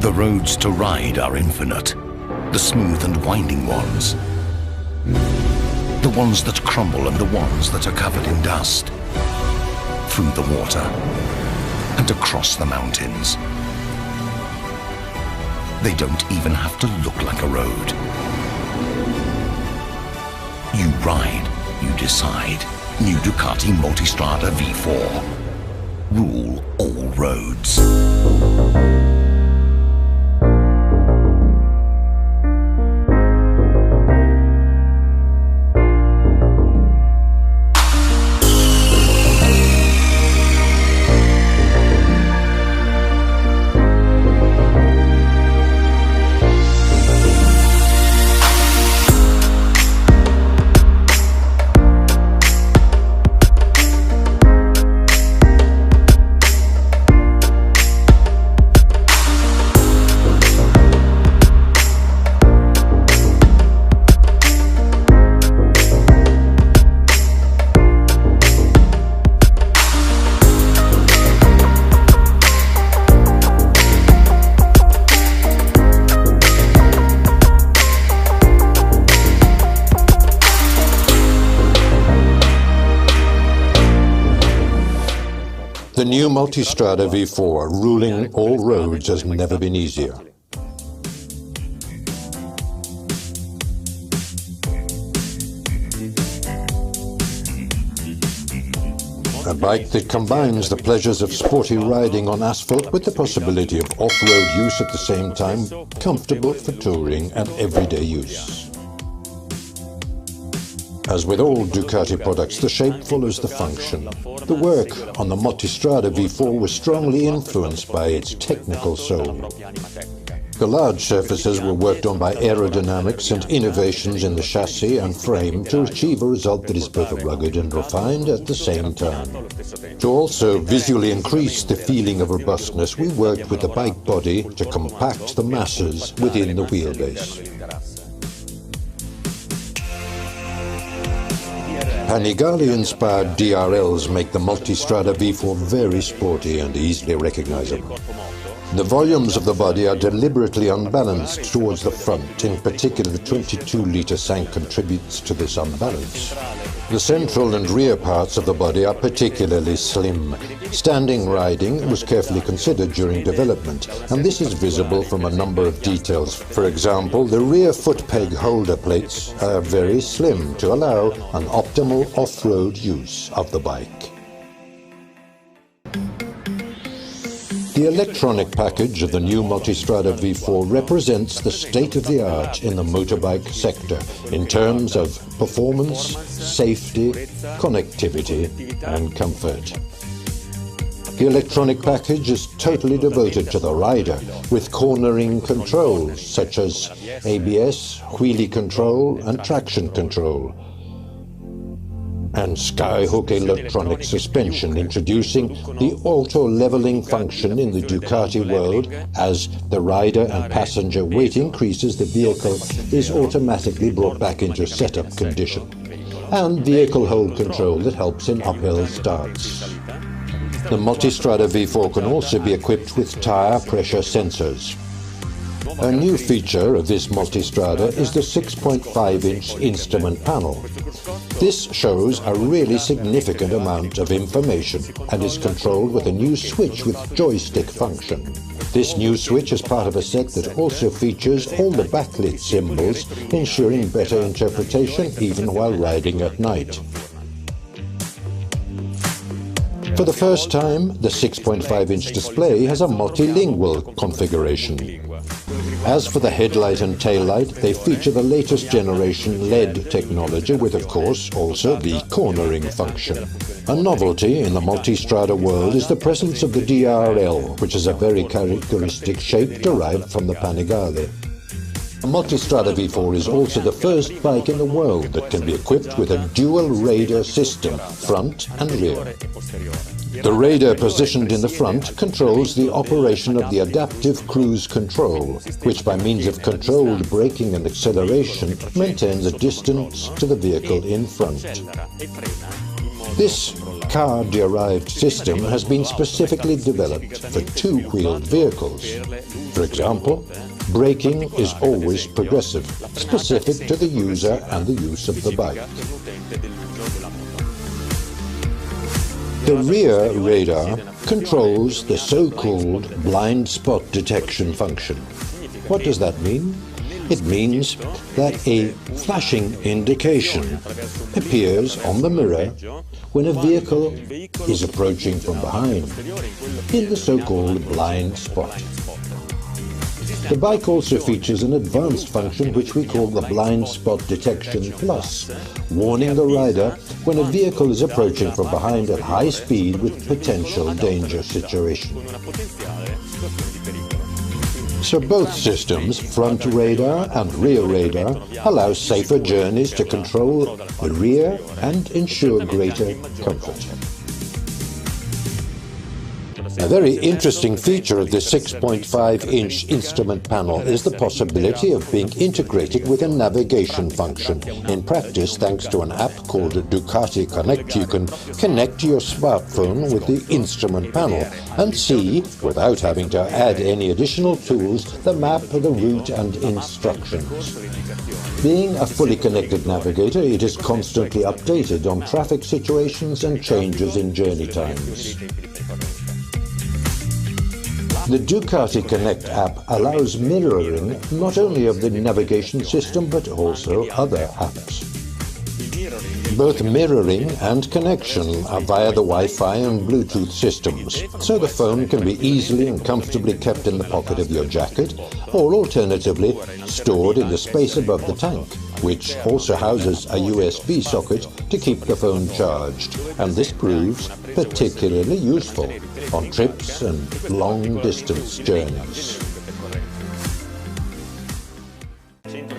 The roads to ride are infinite, the smooth and winding ones, the ones that crumble and the ones that are covered in dust, through the water and across the mountains. They don't even have to look like a road. You ride, you decide. New Ducati Multistrada V4. Rule all roads. The new Multistrada V4 ruling all roads has never been easier. A bike that combines the pleasures of sporty riding on asphalt with the possibility of off-road use at the same time, comfortable for touring and everyday use. As with all Ducati products, the shape follows the function. The work on the Multistrada V4 was strongly influenced by its technical soul. The large surfaces were worked on by aerodynamics and innovations in the chassis and frame to achieve a result that is both rugged and refined at the same time. To also visually increase the feeling of robustness, we worked with the bike body to compact the masses within the wheelbase. Panigale-inspired DRLs make the Multistrada V4 very sporty and easily recognizable. The volumes of the body are deliberately unbalanced towards the front. In particular, the 22-litre tank contributes to this unbalance. The central and rear parts of the body are particularly slim. Standing riding was carefully considered during development, and this is visible from a number of details. For example, the rear foot peg holder plates are very slim to allow an optimal off-road use of the bike. The electronic package of the new Multistrada V4 represents the state-of-the-art in the motorbike sector in terms of performance, safety, connectivity and comfort. The electronic package is totally devoted to the rider, with cornering controls such as ABS, wheelie control and traction control, and skyhook electronic suspension, introducing the auto-leveling function in the Ducati world. As the rider and passenger weight increases, the vehicle is automatically brought back into setup condition, and vehicle hold control that helps in uphill starts. The Multistrada V4 can also be equipped with tire pressure sensors. A new feature of this Multistrada is the 6.5-inch instrument panel. This shows a really significant amount of information and is controlled with a new switch with joystick function. This new switch is part of a set that also features all the backlit symbols, ensuring better interpretation even while riding at night. For the first time, the 6.5-inch display has a multilingual configuration. As for the headlight and taillight, they feature the latest generation LED technology with, of course, also the cornering function. A novelty in the Multistrada world is the presence of the DRL, which is a very characteristic shape derived from the Panigale. The Multistrada V4 is also the first bike in the world that can be equipped with a dual radar system, front and rear. The radar positioned in the front controls the operation of the adaptive cruise control, which by means of controlled braking and acceleration maintains a distance to the vehicle in front. This car-derived system has been specifically developed for two-wheeled vehicles. For example, braking is always progressive, specific to the user and the use of the bike. The rear radar controls the so-called blind spot detection function. What does that mean? It means that a flashing indication appears on the mirror when a vehicle is approaching from behind, in the so-called blind spot. The bike also features an advanced function which we call the Blind Spot Detection Plus, warning the rider when a vehicle is approaching from behind at high speed with potential danger situation. So both systems, front radar and rear radar, allow safer journeys to control the rear and ensure greater comfort. A very interesting feature of this 6.5-inch instrument panel is the possibility of being integrated with a navigation function. In practice, thanks to an app called Ducati Connect, you can connect your smartphone with the instrument panel and see, without having to add any additional tools, the map, the route and instructions. Being a fully connected navigator, it is constantly updated on traffic situations and changes in journey times. The Ducati Connect app allows mirroring not only of the navigation system but also other apps. Both mirroring and connection are via the Wi-Fi and Bluetooth systems, so the phone can be easily and comfortably kept in the pocket of your jacket, or alternatively stored in the space above the tank, which also houses a USB socket to keep the phone charged, and this proves particularly useful on trips and long-distance journeys.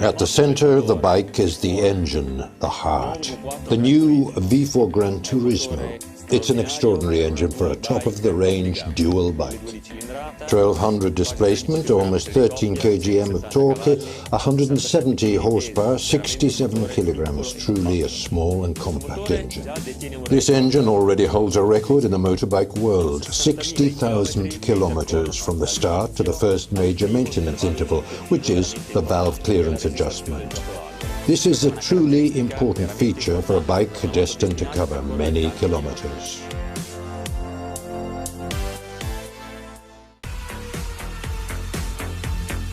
At the center of the bike is the engine, the heart, the new V4 Gran Turismo. It's an extraordinary engine for a top-of-the-range dual bike. 1200 displacement, almost 13 kgm of torque, 170 horsepower, 67 kilograms, truly a small and compact engine. This engine already holds a record in the motorbike world, 60,000 kilometers from the start to the first major maintenance interval, which is the valve clearance adjustment. This is a truly important feature for a bike destined to cover many kilometers.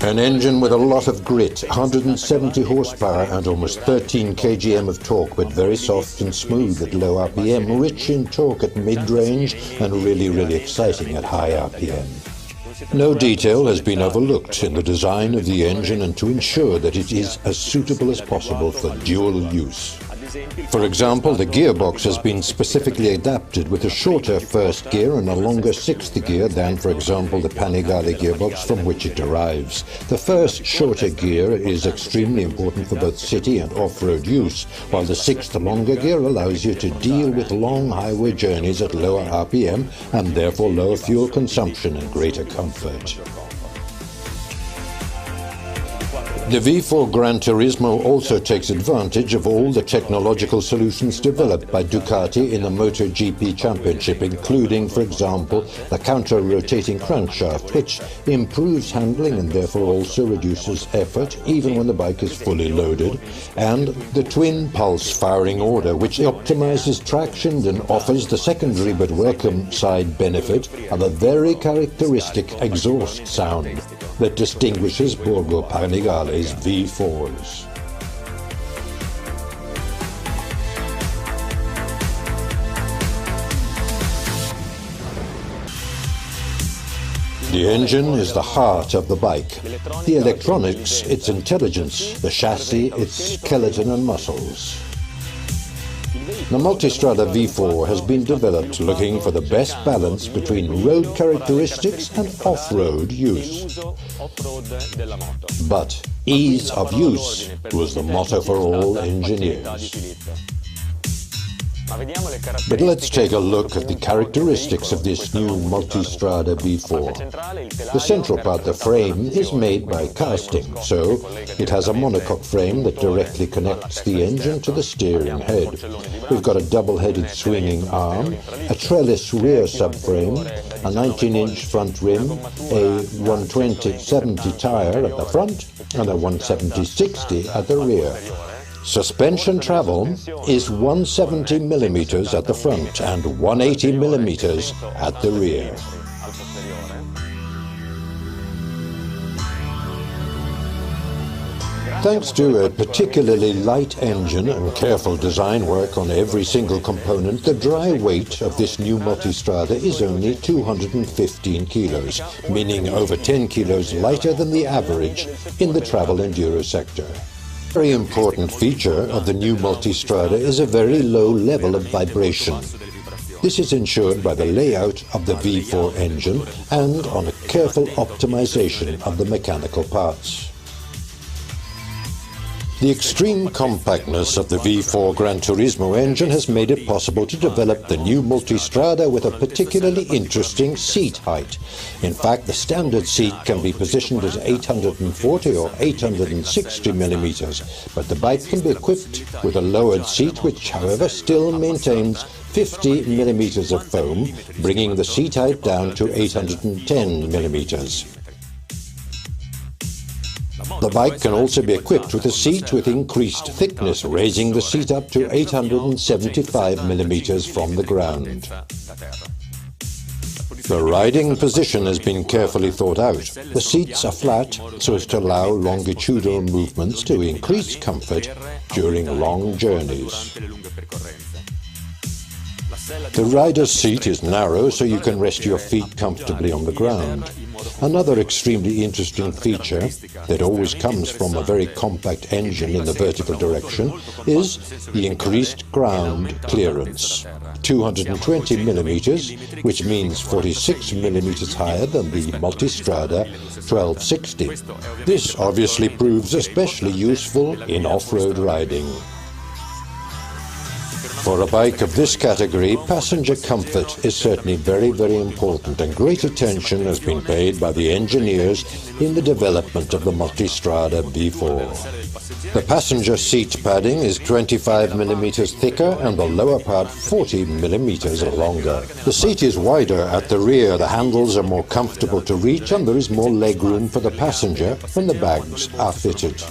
An engine with a lot of grit, 170 horsepower and almost 13 kgm of torque, but very soft and smooth at low RPM, rich in torque at mid-range and really exciting at high RPM. No detail has been overlooked in the design of the engine and to ensure that it is as suitable as possible for dual use. For example, the gearbox has been specifically adapted with a shorter first gear and a longer sixth gear than, for example, the Panigale gearbox from which it derives. The first shorter gear is extremely important for both city and off-road use, while the sixth longer gear allows you to deal with long highway journeys at lower RPM and therefore lower fuel consumption and greater comfort. The V4 Gran Turismo also takes advantage of all the technological solutions developed by Ducati in the MotoGP Championship, including, for example, the counter-rotating crankshaft, which improves handling and therefore also reduces effort, even when the bike is fully loaded, and the twin-pulse firing order, which optimizes traction and offers the secondary but welcome side benefit of a very characteristic exhaust sound that distinguishes Borgo Panigale's V4s. The engine is the heart of the bike. The electronics, its intelligence. The chassis, its skeleton and muscles. The Multistrada V4 has been developed looking for the best balance between road characteristics and off-road use. But ease of use was the motto for all engineers. But let's take a look at the characteristics of this new Multistrada V4. The central part, the frame, is made by casting, so it has a monocoque frame that directly connects the engine to the steering head. We've got a double-headed swinging arm, a trellis rear subframe, a 19-inch front rim, a 120/70 tyre at the front, and a 170/60 at the rear. Suspension travel is 170mm at the front and 180mm at the rear. Thanks to a particularly light engine and careful design work on every single component, the dry weight of this new Multistrada is only 215 kilos, meaning over 10 kilos lighter than the average in the travel enduro sector. A very important feature of the new Multistrada is a very low level of vibration. This is ensured by the layout of the V4 engine and on a careful optimization of the mechanical parts. The extreme compactness of the V4 Gran Turismo engine has made it possible to develop the new Multistrada with a particularly interesting seat height. In fact, the standard seat can be positioned as 840 or 860mm, but the bike can be equipped with a lowered seat which, however, still maintains 50mm of foam, bringing the seat height down to 810mm. The bike can also be equipped with a seat with increased thickness, raising the seat up to 875mm from the ground. The riding position has been carefully thought out. The seats are flat so as to allow longitudinal movements to increase comfort during long journeys. The rider's seat is narrow so you can rest your feet comfortably on the ground. Another extremely interesting feature that always comes from a very compact engine in the vertical direction is the increased ground clearance. 220mm, which means 46mm higher than the Multistrada 1260. This obviously proves especially useful in off-road riding. For a bike of this category, passenger comfort is certainly very, very important, and great attention has been paid by the engineers in the development of the Multistrada V4. The passenger seat padding is 25mm thicker and the lower part 40mm longer. The seat is wider at the rear, the handles are more comfortable to reach, and there is more legroom for the passenger when the bags are fitted.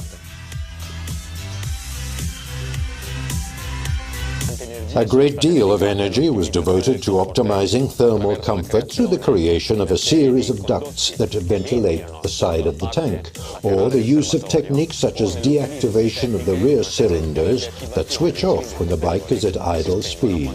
A great deal of energy was devoted to optimizing thermal comfort through the creation of a series of ducts that ventilate the side of the tank, or the use of techniques such as deactivation of the rear cylinders that switch off when the bike is at idle speed.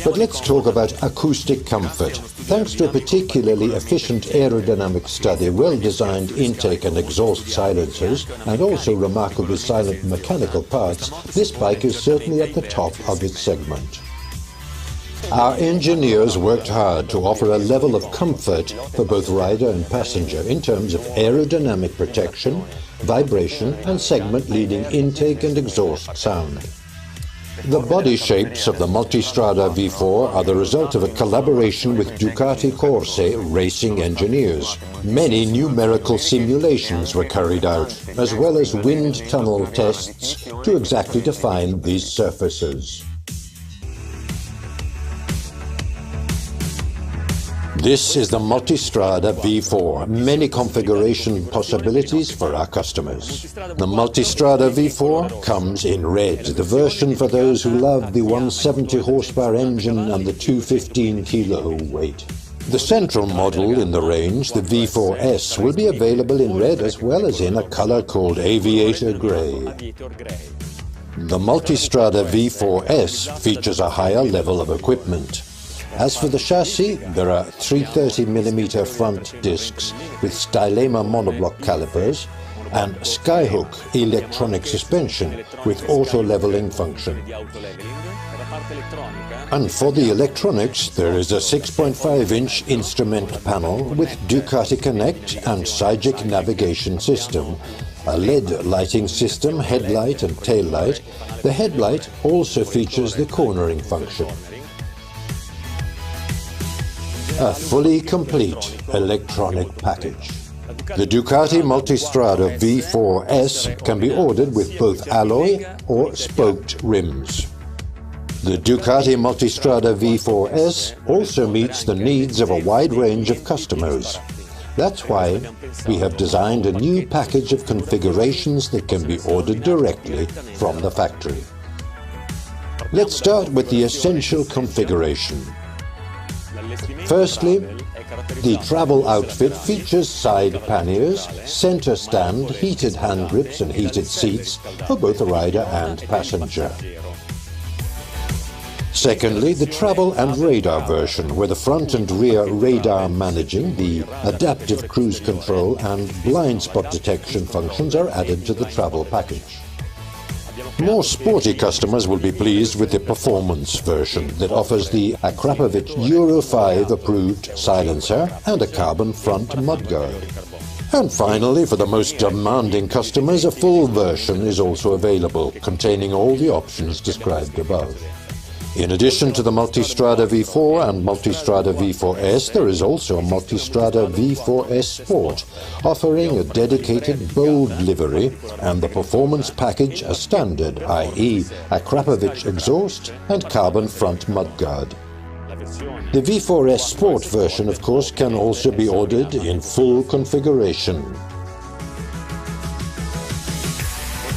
But let's talk about acoustic comfort. Thanks to a particularly efficient aerodynamic study, well-designed intake and exhaust silencers, and also remarkably silent mechanical parts, this bike is certainly at the top of its segment. Our engineers worked hard to offer a level of comfort for both rider and passenger in terms of aerodynamic protection, vibration, and segment-leading intake and exhaust sound. The body shapes of the Multistrada V4 are the result of a collaboration with Ducati Corse racing engineers. Many numerical simulations were carried out, as well as wind tunnel tests to exactly define these surfaces. This is the Multistrada V4, many configuration possibilities for our customers. The Multistrada V4 comes in red, the version for those who love the 170 horsepower engine and the 215 kilo weight. The central model in the range, the V4S, will be available in red as well as in a color called Aviator Grey. The Multistrada V4S features a higher level of equipment. As for the chassis, there are 330mm front discs with Stylema monoblock calipers and Skyhook electronic suspension with auto-leveling function. And for the electronics, there is a 6.5-inch instrument panel with Ducati Connect and Cygic navigation system, a LED lighting system, headlight and tail light. The headlight also features the cornering function. A fully complete electronic package. The Ducati Multistrada V4S can be ordered with both alloy or spoked rims. The Ducati Multistrada V4S also meets the needs of a wide range of customers. That's why we have designed a new package of configurations that can be ordered directly from the factory. Let's start with the essential configuration. Firstly, the travel outfit features side panniers, center stand, heated hand grips and heated seats for both the rider and passenger. Secondly, the travel and radar version, where the front and rear radar managing, the adaptive cruise control and blind spot detection functions are added to the travel package. More sporty customers will be pleased with the performance version that offers the Akrapovic Euro 5 approved silencer and a carbon front mudguard. And finally, for the most demanding customers, a full version is also available, containing all the options described above. In addition to the Multistrada V4 and Multistrada V4S, there is also a Multistrada V4S Sport, offering a dedicated bold livery and the performance package as standard, i.e. Akrapovic exhaust and carbon front mudguard. The V4S Sport version, of course, can also be ordered in full configuration.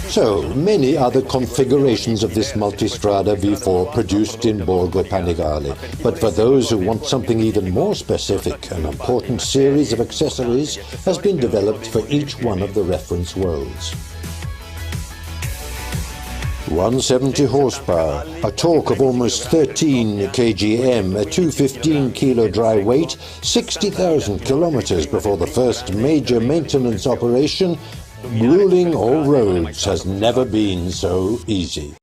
So, many other configurations of this Multistrada V4 produced in Borgo Panigale. But for those who want something even more specific, an important series of accessories has been developed for each one of the reference worlds. 170 horsepower, a torque of almost 13 kgm, a 215 kilo dry weight, 60,000 kilometers before the first major maintenance operation. Ruling all roads has never been so easy.